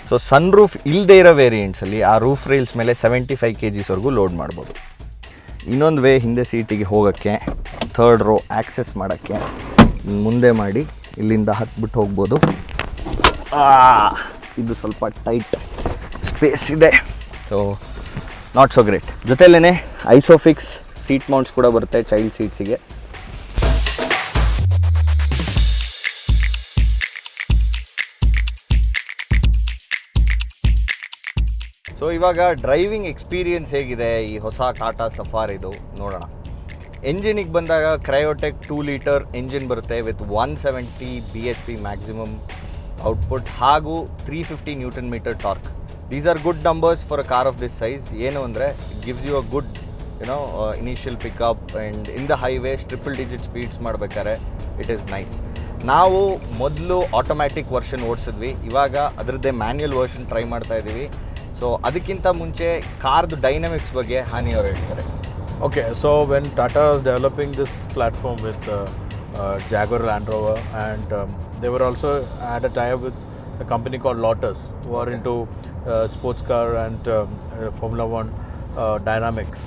ಸೊ ಸನ್ ರೂಫ್ ಇಲ್ಲದೆ ಇರೋ ವೇರಿಯಂಟ್ಸಲ್ಲಿ ಆ ರೂಫ್ ರೈಲ್ಸ್ ಮೇಲೆ 75 kgs ಲೋಡ್ ಮಾಡ್ಬೋದು. ಇನ್ನೊಂದು ವೇ ಹಿಂದೆ ಸೀಟಿಗೆ ಹೋಗೋಕ್ಕೆ, ಥರ್ಡ್ ರೋ ಆ್ಯಕ್ಸೆಸ್ ಮಾಡೋಕ್ಕೆ ಮುಂದೆ ಮಾಡಿ ಇಲ್ಲಿಂದ ಹತ್ಬಿಟ್ಟು ಹೋಗ್ಬೋದು. ಇದು ಸ್ವಲ್ಪ ಟೈಟ್ ಸ್ಪೇಸ್ ಇದೆ, ಸೊ ನಾಟ್ ಸೊ ಗ್ರೇಟ್. ಜೊತೆಯಲ್ಲೇ ಐಸೋಫಿಕ್ಸ್ ಸೀಟ್ ಮೌಂಟ್ಸ್ ಕೂಡ ಬರುತ್ತೆ ಚೈಲ್ಡ್ ಸೀಟ್ಸಿಗೆ. ಸೊ ಇವಾಗ ಡ್ರೈವಿಂಗ್ ಎಕ್ಸ್ಪೀರಿಯನ್ಸ್ ಹೇಗಿದೆ ಈ ಹೊಸ ಟಾಟಾ ಸಫಾರಿದು ನೋಡೋಣ. ಎಂಜಿನಿಗೆ ಬಂದಾಗ ಕ್ರಯೋಟೆಕ್ 2 ಲೀಟರ್ ಎಂಜಿನ್ ಬರುತ್ತೆ ವಿತ್ 170 bhp ಮ್ಯಾಕ್ಸಿಮಮ್ ಔಟ್ಪುಟ್ ಹಾಗೂ 350 Nm torque. These are good numbers for a car of this size. ಏನು ಅಂದರೆ it gives you a good initial pickup and in the highways triple digit speeds ಮಾಡಬೇಕಾದ್ರೆ ಇಟ್ ಈಸ್ ನೈಸ್. ನಾವು ಮೊದಲು ಆಟೋಮ್ಯಾಟಿಕ್ ವರ್ಷನ್ ಓಡಿಸಿದ್ವಿ, ಇವಾಗ ಅದರದ್ದೇ ಮ್ಯಾನ್ಯಲ್ ವರ್ಷನ್ ಟ್ರೈ ಮಾಡ್ತಾ ಇದ್ದೀವಿ. ಸೊ ಅದಕ್ಕಿಂತ ಮುಂಚೆ ಕಾರ್ದು ಡೈನಮಿಕ್ಸ್ ಬಗ್ಗೆ ಹಾನಿಯವರು ಹೇಳ್ತಾರೆ. Okay, so when Tata was developing this platform with Jaguar Land Rover, and they were also had a tie-up with a company called Lotus, who are into sports car and Formula One dynamics,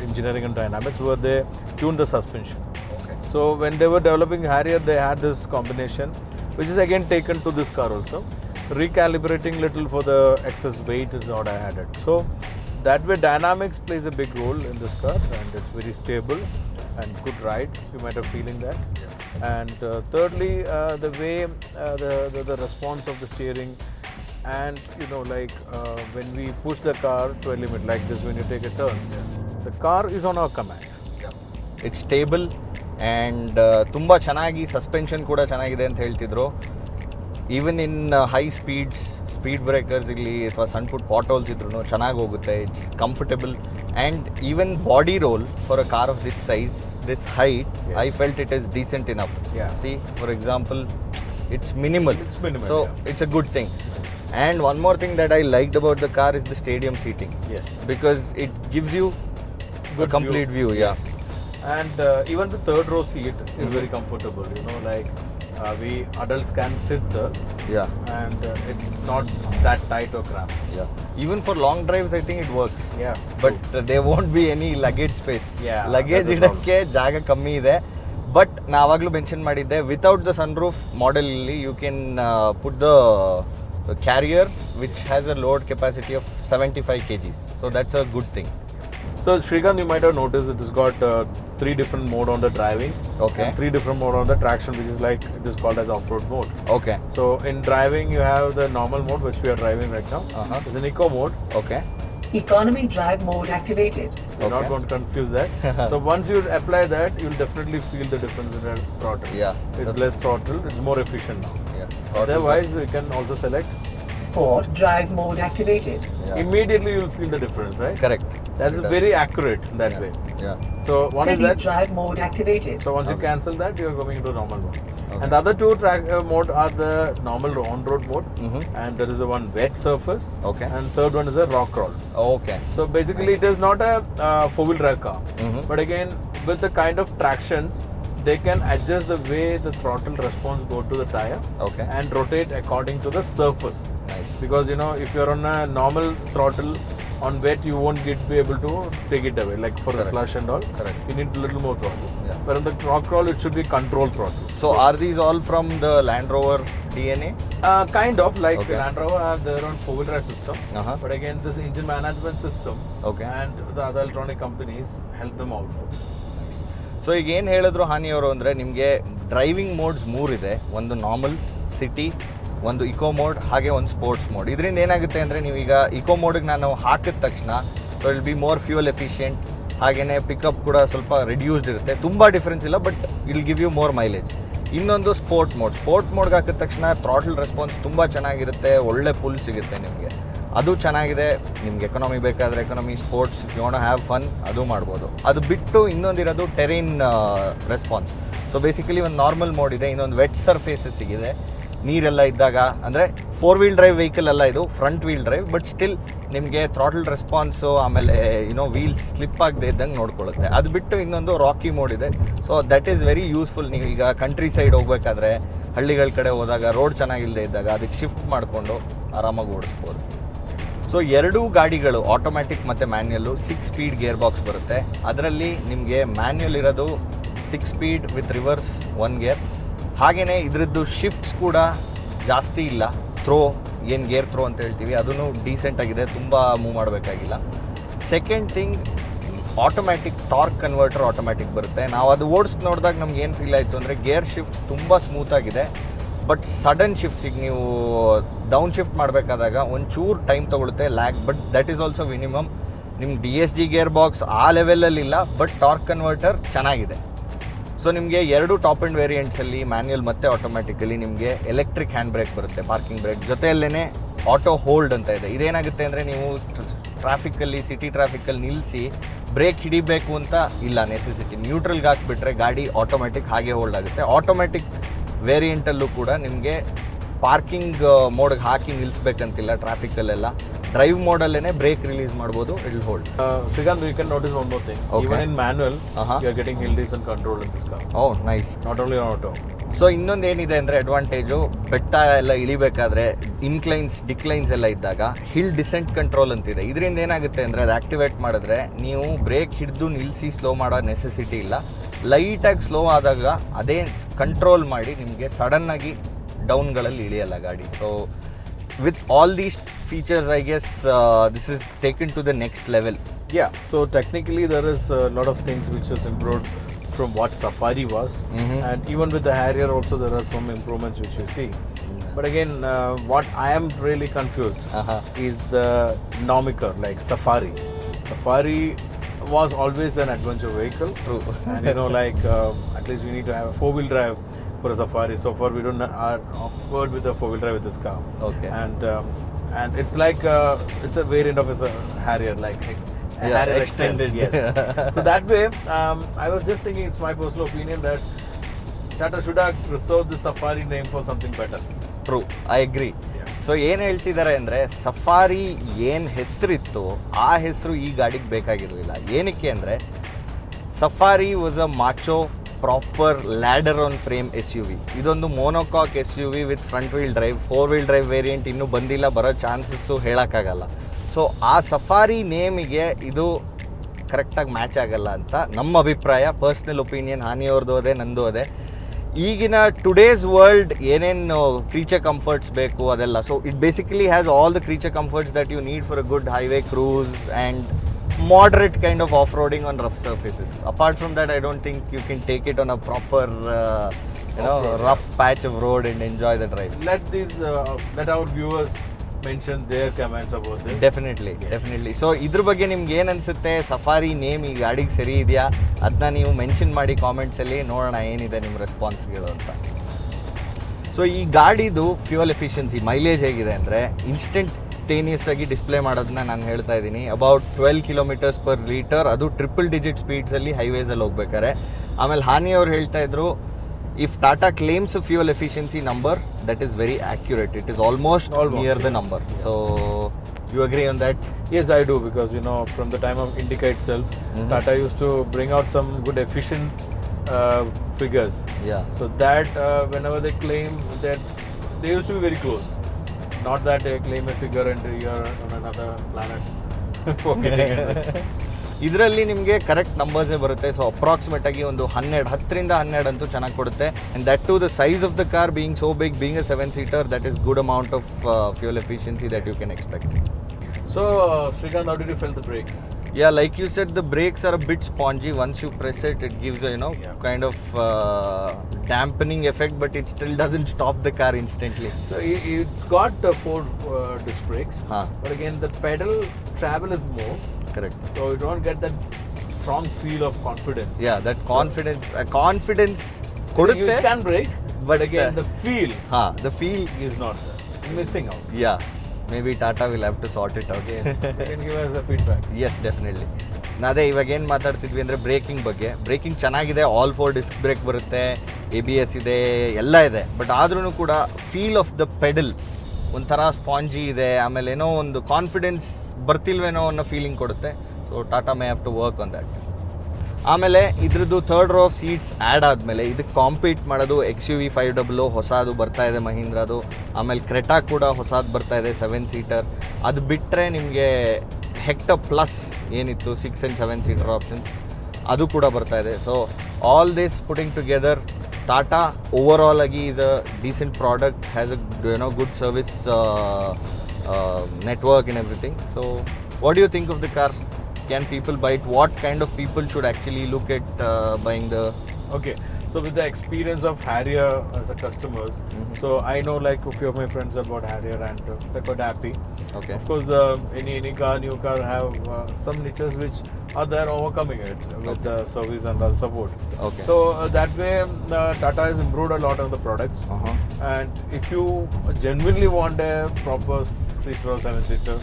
engineering and dynamics, where they tuned the suspension. Okay. So when they were developing Harrier, they had this combination, which is again taken to this car also. Recalibrating little for the excess weight is what I added. So that way dynamics plays a big role in this car, and it's very stable and good ride. You might have feeling that. Yeah. And thirdly, the way the response of the steering, and when we push the car to a limit like this, when you take a turn, the car is on our command. It's stable and ತುಂಬ ಚೆನ್ನಾಗಿ ಸಸ್ಪೆನ್ಷನ್ ಕೂಡ ಚೆನ್ನಾಗಿದೆ ಅಂತ ಹೇಳ್ತಿದ್ರು. Even in high speed breakers ಇಲ್ಲಿ ಅಥವಾ ಸಣ್ಣ ಪುಟ್ ಪಾಟೋಲ್ಸ್ ಇದ್ರೂ ಚೆನ್ನಾಗಿ ಹೋಗುತ್ತೆ. It's comfortable and even body roll for a car of this size, this height, I felt it is decent enough. C for example it's minimal, so it's a good thing. And one more thing that I liked about the car is the stadium seating. Yes. Because it gives you a complete view. Yeah. And even the third row seat is very comfortable. You know, like we adults can sit there, and it's not that tight or cramped. Even for long drives I think it works. But there won't be any luggage space. Luggage that's the ಇಡಕ್ಕೆ ಜಾಗ ಕಮ್ಮಿ ಇದೆ. ಬಟ್ ನಾ ಆವಾಗಲೂ ಮೆನ್ಷನ್ ಮಾಡಿದ್ದೆ, ವಿತೌಟ್ ದ ಸನ್ರೂಫ್ ಮಾಡೆಲ್ ಇಲ್ಲಿ you can put the carrier which has a load capacity of 75 kgs. So that's a good thing. So Shrikant, you might have noticed it has got 3 different mode on the driving. Okay. And 3 different mode on the traction, which is like it is called as off-road mode. Okay. So in driving, you have the normal mode, which we are driving right now. It's an eco mode. Okay. Economy drive mode activated. You're not going to confuse that. So once you apply that, you'll definitely feel the difference in the throttle. It's less throttle. It's more efficient now. Otherwise, you can also select Sport drive mode activated. Immediately you'll feel the difference, right? Correct. That is very accurate that way. So one City is that. drive mode activated. So once you cancel that, you are going into normal mode. And the other 2 track mode are the normal on-road mode, and there is a one wet surface. Okay. And third one is a rock crawl. Okay. So basically, it is not a 4-wheel drive car, but again, with the kind of tractions, they can adjust the way the throttle response go to the tire. Okay. And rotate according to the surface. Nice. Because you know, if you're on a normal throttle, on wet you won't be able to take it away, like for the slush and all. Correct. You need a little more throttle. But on the rock crawl, it should be control throttle. So are these all from the Land Rover DNA? Kind of like Okay. Land Rover have their own 4-wheel drive system. Uh-huh. But again, this engine management system Okay. and the other electronic companies help them out for this. So ಈಗ ಏನು ಹೇಳಿದ್ರು ಹಾನಿಯವರು ಅಂದರೆ, ನಿಮಗೆ ಡ್ರೈವಿಂಗ್ ಮೋಡ್ಸ್ 3 ಇದೆ. ಒಂದು ನಾರ್ಮಲ್, ಸಿಟಿ, ಒಂದು ಇಕೋ ಮೋಡ್, ಹಾಗೆ ಒಂದು ಸ್ಪೋರ್ಟ್ಸ್ ಮೋಡ್. ಇದರಿಂದ ಏನಾಗುತ್ತೆ ಅಂದರೆ, ನೀವೀಗ ಇಕೋ ಮೋಡಿಗೆ ನಾನು ಹಾಕಿದ ತಕ್ಷಣ so will be more fuel efficient, ಹಾಗೆಯೇ ಪಿಕಪ್ ಕೂಡ ಸ್ವಲ್ಪ ರಿಡ್ಯೂಸ್ಡ್ ಇರುತ್ತೆ. ತುಂಬ ಡಿಫ್ರೆನ್ಸ್ ಇಲ್ಲ, but will give you more mileage. ಇನ್ನೊಂದು ಸ್ಪೋರ್ಟ್ ಮೋಡ್ಗೆ ಹಾಕಿದ ತಕ್ಷಣ ಥ್ರಾಟಲ್ ರೆಸ್ಪಾನ್ಸ್ ತುಂಬ ಚೆನ್ನಾಗಿರುತ್ತೆ, ಒಳ್ಳೆ ಪುಲ್ ಸಿಗುತ್ತೆ ನಿಮಗೆ. ಅದು ಚೆನ್ನಾಗಿದೆ. ನಿಮ್ಗೆ ಎಕನಾಮಿ ಬೇಕಾದರೆ economy, sports you want have fun, ಅದು ಮಾಡ್ಬೋದು. ಅದು ಬಿಟ್ಟು ಇನ್ನೊಂದಿರೋದು ಟೆರೈನ್ ರೆಸ್ಪಾನ್ಸ್. ಸೊ ಬೇಸಿಕಲಿ ಒಂದು ನಾರ್ಮಲ್ ಮೋಡ್ ಇದೆ, ಇನ್ನೊಂದು ವೆಟ್ ಸರ್ಫೇಸಸ್ಸಿಗಿದೆ. ನೀರೆಲ್ಲ ಇದ್ದಾಗ, ಅಂದರೆ 4-wheel drive ವೆಹಿಕಲ್ ಅಲ್ಲ ಇದು, front wheel drive, but still ನಿಮಗೆ ಥ್ರಾಟಲ್ ರೆಸ್ಪಾನ್ಸು, ಆಮೇಲೆ ವೀಲ್ಸ್ ಸ್ಲಿಪ್ ಆಗದೆ ಇದ್ದಂಗೆ ನೋಡ್ಕೊಳ್ಳುತ್ತೆ. ಅದು ಬಿಟ್ಟು ಇನ್ನೊಂದು ರಾಕಿ ಮೋಡ್ ಇದೆ. So that is very useful. ನೀವು ಈಗ ಕಂಟ್ರಿ ಸೈಡ್ ಹೋಗ್ಬೇಕಾದ್ರೆ, ಹಳ್ಳಿಗಳ ಕಡೆ ಹೋದಾಗ, ರೋಡ್ ಚೆನ್ನಾಗಿಲ್ಲದೆ ಇದ್ದಾಗ ಅದಕ್ಕೆ ಶಿಫ್ಟ್ ಮಾಡಿಕೊಂಡು ಆರಾಮಾಗಿ ಓಡಿಸ್ಬೋದು. ಸೊ 2 ಗಾಡಿಗಳು, ಆಟೋಮ್ಯಾಟಿಕ್ ಮತ್ತು ಮ್ಯಾನ್ಯಲ್ಲು, 6 ಸ್ಪೀಡ್ ಗೇರ್ ಬಾಕ್ಸ್ ಬರುತ್ತೆ. ಅದರಲ್ಲಿ ನಿಮಗೆ ಮ್ಯಾನ್ಯಲ್ ಇರೋದು 6 ಸ್ಪೀಡ್ ವಿತ್ ರಿವರ್ಸ್ 1 ಗೇರ್. ಹಾಗೆಯೇ ಇದರದ್ದು ಶಿಫ್ಟ್ಸ್ ಕೂಡ ಜಾಸ್ತಿ ಇಲ್ಲ. ಏನು ಗೇರ್ ಥ್ರೋ ಅಂತ ಹೇಳ್ತೀವಿ, ಅದೂ ಡೀಸೆಂಟಾಗಿದೆ, ತುಂಬ ಮೂವ್ ಮಾಡಬೇಕಾಗಿಲ್ಲ. Second thing, automatic torque converter automatic ಬರುತ್ತೆ. ನಾವು ಅದು ಓಡಿಸಿ ನೋಡಿದಾಗ ನಮ್ಗೆ ಏನು ಫೀಲ್ ಆಯಿತು ಅಂದರೆ, ಗೇರ್ ಶಿಫ್ಟ್ ತುಂಬ ಸ್ಮೂತಾಗಿದೆ, ಬಟ್ ಸಡನ್ ಶಿಫ್ಟ್ಸಿಗೆ ನೀವು ಡೌನ್ ಶಿಫ್ಟ್ ಮಾಡಬೇಕಾದಾಗ ಒಂಚೂರು ಟೈಮ್ ತೊಗೊಳುತ್ತೆ, lag. But that is also minimum. ನಿಮ್ಮ DSG ಗೇರ್ ಬಾಕ್ಸ್ ಆ ಲೆವೆಲಲ್ಲಿಲ್ಲ, ಬಟ್ ಟಾರ್ಕ್ ಕನ್ವರ್ಟರ್ ಚೆನ್ನಾಗಿದೆ. ಸೊ ನಿಮಗೆ 2 ಟಾಪ್ ಆ್ಯಂಡ್ ವೇರಿಯಂಟ್ಸಲ್ಲಿ, ಮ್ಯಾನ್ಯಲ್ ಮತ್ತು ಆಟೋಮ್ಯಾಟಿಕಲಿ, ನಿಮಗೆ ಎಲೆಕ್ಟ್ರಿಕ್ ಹ್ಯಾಂಡ್ ಬ್ರೇಕ್ ಬರುತ್ತೆ, ಪಾರ್ಕಿಂಗ್ ಬ್ರೇಕ್ ಜೊತೆಯಲ್ಲೇ ಆಟೋ ಹೋಲ್ಡ್ ಅಂತ ಇದೆ. ಇದೇನಾಗುತ್ತೆ ಅಂದರೆ, ನೀವು ಟ್ರಾಫಿಕ್ಕಲ್ಲಿ, ಸಿಟಿ ಟ್ರಾಫಿಕ್ಕಲ್ಲಿ ನಿಲ್ಲಿಸಿ ಬ್ರೇಕ್ ಹಿಡಿಬೇಕು ಅಂತ ಇಲ್ಲ ನೆಸೆಸಿಟಿ. ನ್ಯೂಟ್ರಲ್ಗೆ ಹಾಕಿಬಿಟ್ರೆ ಗಾಡಿ ಆಟೋಮ್ಯಾಟಿಕ್ ಹಾಗೆ ಹೋಲ್ಡ್ ಆಗುತ್ತೆ. ಆಟೋಮ್ಯಾಟಿಕ್ ವೇರಿಯಂಟಲ್ಲೂ ಕೂಡ ನಿಮಗೆ ಪಾರ್ಕಿಂಗ್ ಮೋಡ್ಗೆ ಹಾಕಿ ನಿಲ್ಲಿಸ್ಬೇಕಂತಿಲ್ಲ ಟ್ರಾಫಿಕಲ್ಲೆಲ್ಲ. ಡ್ರೈವ್ ಮೋಡಲ್ಲೇ ಬ್ರೇಕ್ ರಿಲೀಸ್ ಮಾಡ್ಬೋದು, it will hold. Shrikant, you can notice one more thing. Okay. Even in manual, Uh-huh. you are getting hill descent control in this car. Oh nice. Not only on auto. So ಇನ್ನೊಂದು ಏನಿದೆ ಅಂದರೆ ಅಡ್ವಾಂಟೇಜು, ಬೆಟ್ಟ ಎಲ್ಲ ಇಳಿಬೇಕಾದ್ರೆ ಇನ್ಕ್ಲೈನ್ಸ್, ಡಿಕ್ಲೈನ್ಸ್ ಎಲ್ಲ ಇದ್ದಾಗ ಹಿಲ್ ಡಿಸೆಂಟ್ ಕಂಟ್ರೋಲ್ ಅಂತಿದೆ. ಇದರಿಂದ ಏನಾಗುತ್ತೆ ಅಂದರೆ, ಅದು ಆ್ಯಕ್ಟಿವೇಟ್ ಮಾಡಿದ್ರೆ ನೀವು ಬ್ರೇಕ್ ಹಿಡಿದು ನಿಲ್ಲಿಸಿ ಸ್ಲೋ ಮಾಡೋ ನೆಸೆಸಿಟಿ ಇಲ್ಲ. ಲೈಟಾಗಿ ಸ್ಲೋ ಆದಾಗ ಅದೇ ಕಂಟ್ರೋಲ್ ಮಾಡಿ ನಿಮಗೆ ಸಡನ್ನಾಗಿ ಡೌನ್ಗಳಲ್ಲಿ ಇಳಿಯಲ್ಲ ಗಾಡಿ. So with all these features, I guess this is taken to the next level. Yeah, so technically there is a lot of things which is improved from what Safari was, and even with the Harrier also there are some improvements which you see. But again, what I am really confused is the nomiker, like Safari. Safari was always an adventure vehicle. True. And like at least we need to have a 4-wheel drive for a Safari. So far we don't are offered with a 4-wheel drive with this car. Okay. And it's like it's a variant of a Harrier, like Harrier extended. Yes. So that way, I was just thinking, it's my personal opinion that Tata should have reserved the Safari name for something better. True, I agree. So ಏನು ಹೇಳ್ತಿದ್ದಾರೆ ಅಂದರೆ, ಸಫಾರಿ ಏನು ಹೆಸರಿತ್ತು ಆ ಹೆಸರು ಈ ಗಾಡಿಗೆ ಬೇಕಾಗಿರಲಿಲ್ಲ. ಏನಕ್ಕೆ ಅಂದರೆ, Safari was a macho proper ladder on frame SUV. ಇದೊಂದು monocoque SUV with front wheel drive, 4-wheel drive variant ಇನ್ನೂ ಬಂದಿಲ್ಲ, ಬರೋ ಚಾನ್ಸಸ್ಸು ಹೇಳೋಕ್ಕಾಗಲ್ಲ. ಸೊ ಆ ಸಫಾರಿ ನೇಮಿಗೆ ಇದು ಕರೆಕ್ಟಾಗಿ ಮ್ಯಾಚ್ ಆಗಲ್ಲ ಅಂತ ನಮ್ಮ ಅಭಿಪ್ರಾಯ, ಪರ್ಸ್ನಲ್ ಒಪಿನಿಯನ್. ಹಾನಿಯವ್ರದ್ದು ಅದೇ, ನಂದು ಅದೇ. ಈಗಿನ ಟುಡೇಸ್ ವರ್ಲ್ಡ್ ಏನೇನು ಕ್ರೀಚರ್ ಕಂಫರ್ಟ್ಸ್ ಬೇಕು ಅದೆಲ್ಲ, so it basically has all the creature comforts that you need for a good highway cruise and moderate kind of off-roading on rough surfaces. Apart from that, I don't think you can take it on a proper, rough patch of road and enjoy the drive. Let our viewers mention their comments about this. Definitely. So ಇದ್ರ ಬಗ್ಗೆ ನಿಮ್ಗೆ ಏನು ಅನಿಸುತ್ತೆ, ಸಫಾರಿ ನೇಮ್ ಈ ಗಾಡಿಗೆ ಸರಿ ಇದೆಯಾ, ಅದನ್ನ ನೀವು ಮೆನ್ಷನ್ ಮಾಡಿ ಕಾಮೆಂಟ್ಸಲ್ಲಿ, ನೋಡೋಣ ಏನಿದೆ ನಿಮ್ಮ ರೆಸ್ಪಾನ್ಸ್ಗಳು ಅಂತ. ಸೊ ಈ ಗಾಡಿದು ಫ್ಯೂಯಲ್ ಎಫಿಷಿಯನ್ಸಿ, ಮೈಲೇಜ್ ಹೇಗಿದೆ ಅಂದರೆ, ಇನ್ಸ್ಟೆಂಟೇನಿಯಸ್ ಆಗಿ ಡಿಸ್ಪ್ಲೇ ಮಾಡೋದನ್ನ ನಾನು ಹೇಳ್ತಾ ಇದ್ದೀನಿ. ಅಬೌಟ್ 12 km/L, ಅದು ಟ್ರಿಪಲ್ ಡಿಜಿಟ್ ಸ್ಪೀಡ್ಸಲ್ಲಿ ಹೈವೇಸಲ್ಲಿ ಹೋಗ್ಬೇಕಾರೆ. ಆಮೇಲೆ ಹಾನಿಯವ್ರು ಹೇಳ್ತಾ ಇದ್ರು, if Tata claims a fuel efficiency number, that is very accurate. It is almost near the number. So you agree on that? Yes, I do, because from the time of Indica itself, Tata used to bring out some good efficient figures. Yeah. So that whenever they claim that, they used to be very close. Not that they claim a figure and you're on another planet. ಇದರಲ್ಲಿ ನಿಮಗೆ ಕರೆಕ್ಟ್ ನಂಬರ್ಸೇ ಬರುತ್ತೆ. ಸೊ ಅಪ್ರಾಕ್ಸಿಮೇಟ್ ಆಗಿ ಒಂದು 10 ಅಂತೂ ಚೆನ್ನಾಗಿ ಕೊಡುತ್ತೆ. And that to the size of the car being so big, being a 7-seater, that is good amount of fuel efficiency that you can expect. So Srikanth, how did you feel the brake? Yeah, like you said, the brakes are a bit spongy. Once you press it, it gives a kind of dampening effect, but it still doesn't stop the car instantly. So it's got 4 disc brakes, but again the pedal travel is more. Correct. So you don't get that strong feel of confidence. Yeah, that confidence kodutte. You can brake, but again the feel is not there. Missing out. Yeah, maybe Tata will have to sort it out. Yes, they can give us a feedback. Yes, definitely. ಅದೇ ಇವಾಗ ಏನು ಮಾತಾಡ್ತಿದ್ವಿ ಅಂದರೆ ಬ್ರೇಕಿಂಗ್ ಬಗ್ಗೆ. ಬ್ರೇಕಿಂಗ್ ಚೆನ್ನಾಗಿದೆ, ಆಲ್ 4 ಡಿಸ್ಕ್ ಬ್ರೇಕ್ ಬರುತ್ತೆ, ABS ಇದೆ, ಎಲ್ಲ ಇದೆ. ಬಟ್ ಆದ್ರೂ ಕೂಡ ಫೀಲ್ ಆಫ್ ದ ಪೆಡಲ್ ಒಂಥರ ಸ್ಪಾಂಜಿ ಇದೆ. ಆಮೇಲೆ ಏನೋ ಒಂದು ಕಾನ್ಫಿಡೆನ್ಸ್ ಬರ್ತಿಲ್ವೇನೋ ಅನ್ನೋ ಫೀಲಿಂಗ್ ಕೊಡುತ್ತೆ. So Tata may have to work on that. ಆಮೇಲೆ ಇದ್ರದ್ದು 3rd row of seats add ಆದಮೇಲೆ ಇದಕ್ಕೆ ಕಾಂಪೀಟ್ ಮಾಡೋದು XUV 500 ಹೊಸದು ಬರ್ತಾ ಇದೆ ಮಹೀಂದ್ರದು. ಆಮೇಲೆ ಕ್ರೆಟಾ ಕೂಡ ಹೊಸದು ಬರ್ತಾ ಇದೆ 7-seater. ಅದು ಬಿಟ್ಟರೆ ನಿಮಗೆ ಹೆಕ್ಟರ್ ಪ್ಲಸ್ ಏನಿತ್ತು 6 and 7-seater ಆಪ್ಷನ್ಸ್, ಅದು ಕೂಡ ಬರ್ತಾ ಇದೆ. So all this putting together, Tata overall agi is a decent product, has a good service network and everything. So what do you think of the car? Can people buy it? What kind of people should actually look at buying the... Okay, so with the experience of Harrier as a customers, so I know like a few of my friends about Harrier and they're quite happy. Okay. Of course, any car, new car have some niches which are there overcoming it with the service and the support. Okay. So that way Tata has improved a lot on the products. And if you genuinely want a proper 6-seater or 7-seater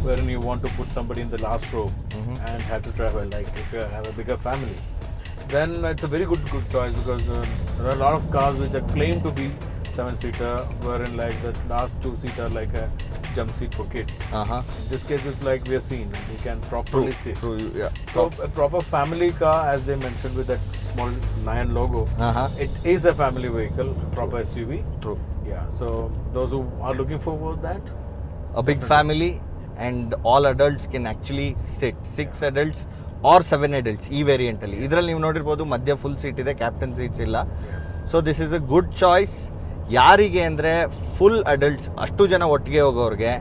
wherein you want to put somebody in the last row and have to travel, like if you have a bigger family, then it's a very good choice, because there are a lot of cars which are claimed to be 7-seater, wherein like the last 2-seater like a jump seat for kids. In this case, it's like we are seen, you can properly sit. True, yeah. So a proper family car, as they mentioned with that small lion logo, it is a family vehicle, proper SUV. True. Yeah, so those who are looking forward that, a big family and all adults can actually sit. 6 adults or 7 adults ಈ ವೇರಿಯಂಟಲ್ಲಿ. ಇದರಲ್ಲಿ ನೀವು ನೋಡಿರ್ಬೋದು ಮಧ್ಯ ಫುಲ್ ಸೀಟ್ ಇದೆ, ಕ್ಯಾಪ್ಟನ್ ಸೀಟ್ಸ್ ಇಲ್ಲ. So this is a good choice. ಯಾರಿಗೆ ಅಂದರೆ ಫುಲ್ ಅಡಲ್ಟ್ಸ್, ಅಷ್ಟು ಜನ ಒಟ್ಟಿಗೆ ಹೋಗೋರಿಗೆ,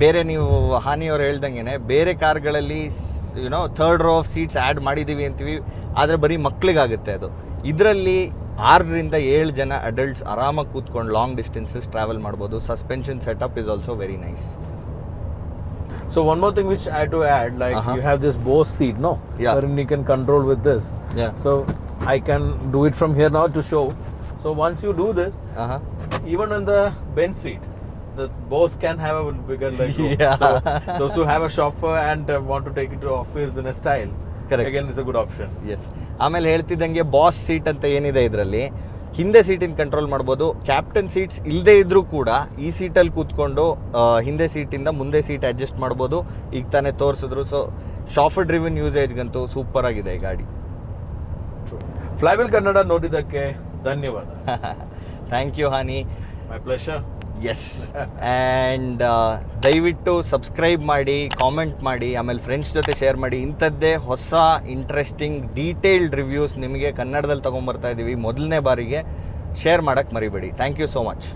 ಬೇರೆ ನೀವು ಹಾನಿಯವ್ರು ಹೇಳ್ದಂಗೆ ಬೇರೆ ಕಾರ್ಗಳಲ್ಲಿ 3rd row of seats add ಮಾಡಿದ್ದೀವಿ ಅಂತೀವಿ, ಆದರೆ ಬರೀ ಮಕ್ಕಳಿಗಾಗುತ್ತೆ ಅದು. ಇದರಲ್ಲಿ 6ರಿಂದ 7 ಜನ ಅಡಲ್ಟ್ಸ್ ಆರಾಮಾಗಿ ಕೂತ್ಕೊಂಡು ಲಾಂಗ್ ಡಿಸ್ಟೆನ್ಸಸ್ ಟ್ರಾವೆಲ್ ಮಾಡ್ಬೋದು. Suspension setup is also very nice. so one more thing which I had to add, like you have this Bose seat, no? Yeah. Wherein you can control with this. Yeah. So I can do it from here now to show. So once you do this, even on the bench seat, the Bose can have a bigger leg room. Yeah. So those who have a chauffeur and want to take it to office in a style, Correct. again it's a good option. Yes. ಆಮೇಲೆ ಹೇಳ್ತಿದ್ದಂಗೆ ಬಾಸ್ ಸೀಟ್ ಅಂತ ಏನಿದೆ ಇದರಲ್ಲಿ, ಹಿಂದೆ ಸೀಟಿನ ಕಂಟ್ರೋಲ್ ಮಾಡ್ಬೋದು. ಕ್ಯಾಪ್ಟನ್ ಸೀಟ್ಸ್ ಇಲ್ಲದೆ ಇದ್ರೂ ಕೂಡ ಈ ಸೀಟಲ್ಲಿ ಕೂತ್ಕೊಂಡು ಹಿಂದೆ ಸೀಟಿಂದ ಮುಂದೆ ಸೀಟ್ ಅಡ್ಜಸ್ಟ್ ಮಾಡ್ಬೋದು. ಈಗ ತಾನೇ ತೋರಿಸಿದ್ರು. ಸೊ ಶಾಫರ್ ಡ್ರಿವನ್ ಯೂಸೇಜ್ಗಂತೂ ಸೂಪರ್ ಆಗಿದೆ ಈ ಗಾಡಿ. ಫ್ಲೈವಿಲ್ ಕನ್ನಡ ನೋಡಿದ್ದಕ್ಕೆ ಧನ್ಯವಾದ. ಥ್ಯಾಂಕ್ ಯು ಹಾನಿ. My pleasure. ಎಸ್ ಆ್ಯಂಡ್ ದಯವಿಟ್ಟು ಸಬ್ಸ್ಕ್ರೈಬ್ ಮಾಡಿ, ಕಾಮೆಂಟ್ ಮಾಡಿ, ಆಮೇಲೆ ಫ್ರೆಂಡ್ಸ್ ಜೊತೆ ಶೇರ್ ಮಾಡಿ. ಇಂಥದ್ದೇ ಹೊಸ ಇಂಟ್ರೆಸ್ಟಿಂಗ್ ಡೀಟೇಲ್ಡ್ ರಿವ್ಯೂಸ್ ನಿಮಗೆ ಕನ್ನಡದಲ್ಲಿ ತೊಗೊಂಬರ್ತಾ ಇದ್ದೀವಿ ಮೊದಲನೇ ಬಾರಿಗೆ. ಶೇರ್ ಮಾಡೋಕ್ಕೆ ಮರಿಬೇಡಿ. Thank you so much.